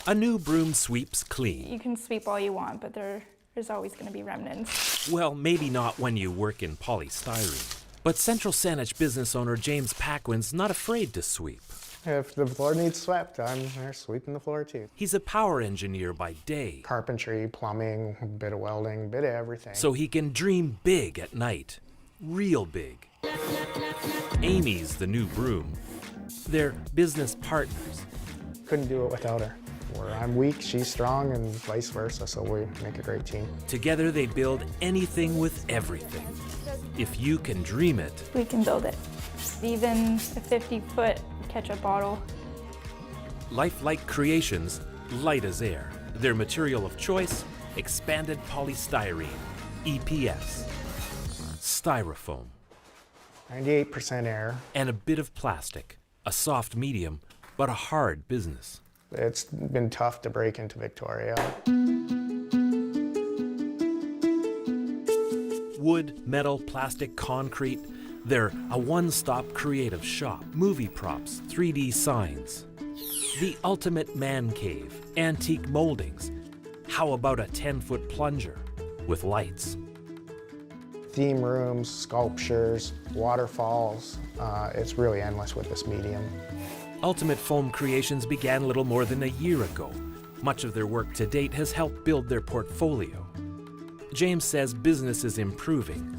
A new broom sweeps clean. You can sweep all you want, but there's always going to be remnants. Well, maybe not when you work in polystyrene. But Central Saanich business owner James Paquin's not afraid to sweep. If the floor needs swept, I'm there sweeping the floor too. He's a power engineer by day, Carpentry, plumbing, a bit of welding, a bit of everything. so he can dream big at night. Real big. Amy's the new broom. They're business partners. Couldn't do it without her. Where I'm weak, she's strong, and vice versa, so we make a great team. Together they build anything with everything. If you can dream it, We can build it. Even a 50-foot ketchup bottle. Lifelike Creations, light as air. Their material of choice, expanded polystyrene, EPS. Styrofoam, 98% air. and a bit of plastic. A soft medium, but a hard business. It's been tough to break into Victoria. Wood, metal, plastic, concrete. They're a one-stop creative shop. Movie props, 3D signs. The ultimate man cave, antique moldings. How about a 10-foot plunger with lights? Theme rooms, sculptures, waterfalls. It's really endless with this medium. Ultimate Foam Creations began little more than a year ago. Much of their work to date has helped build their portfolio. James says business is improving.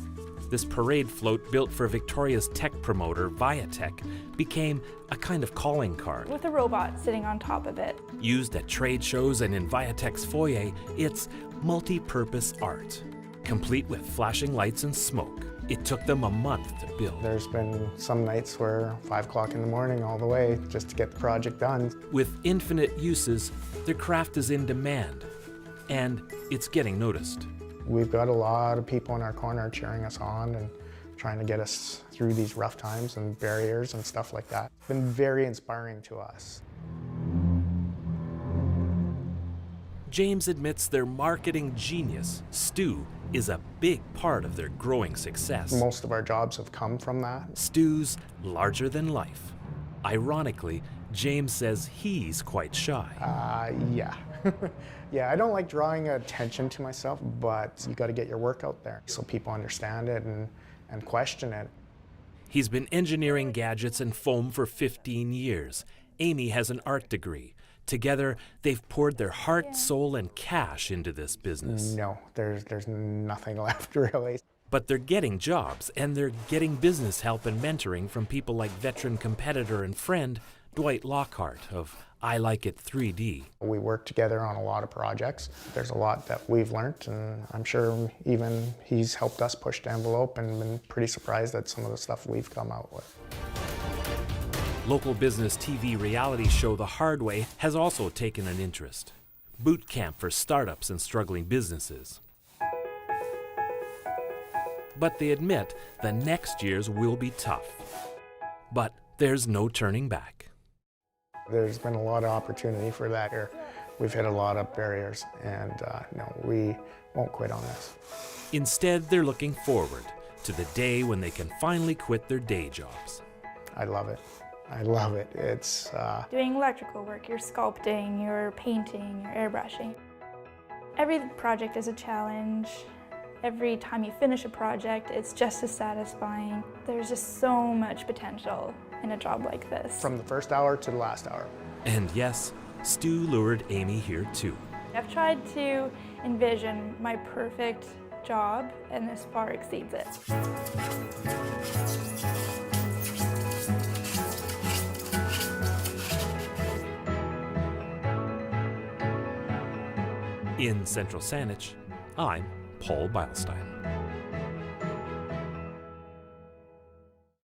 This parade float built for Victoria's tech promoter, Viatech, became a kind of calling card. With a robot sitting on top of it. Used at trade shows and in Viatech's foyer, it's multi-purpose art, complete with flashing lights and smoke. It took them a month to build. There's been some nights where 5 o'clock in the morning all the way just to get the project done. With infinite uses, their craft is in demand, and it's getting noticed. We've got a lot of people in our corner cheering us on and trying to get us through these rough times and barriers and stuff like that. It's been very inspiring to us. James admits their marketing genius, Stu, is a big part of their growing success. Most of our jobs have come from that. Stu's larger than life. Ironically, James says he's quite shy. Yeah. Yeah, I don't like drawing attention to myself, but you got to get your work out there so people understand it and question it. He's been engineering gadgets and foam for 15 years. Amy has an art degree. Together, they've poured their heart, soul, and cash into this business. No, there's nothing left really. But they're getting jobs, and they're getting business help and mentoring from people like veteran competitor and friend Dwight Lockhart of I Like It 3D. We work together on a lot of projects. There's a lot that we've learned, and I'm sure even he's helped us push the envelope and been pretty surprised at some of the stuff we've come out with. Local business TV reality show The Hard Way has also taken an interest. Boot camp for startups and struggling businesses. But they admit the next years will be tough. But there's no turning back. There's been a lot of opportunity for that here. We've hit a lot of barriers, and no, we won't quit on this. Instead, they're looking forward to the day when they can finally quit their day jobs. I love it. I love it. It's Doing electrical work, you're sculpting, you're painting, you're airbrushing. Every project is a challenge. Every time you finish a project, it's just as satisfying. There's just so much potential in a job like this. from the first hour to the last hour. And yes, Stu lured Amy here too. I've tried to envision my perfect job, and this far exceeds it. In Central Saanich, I'm Paul Beilstein.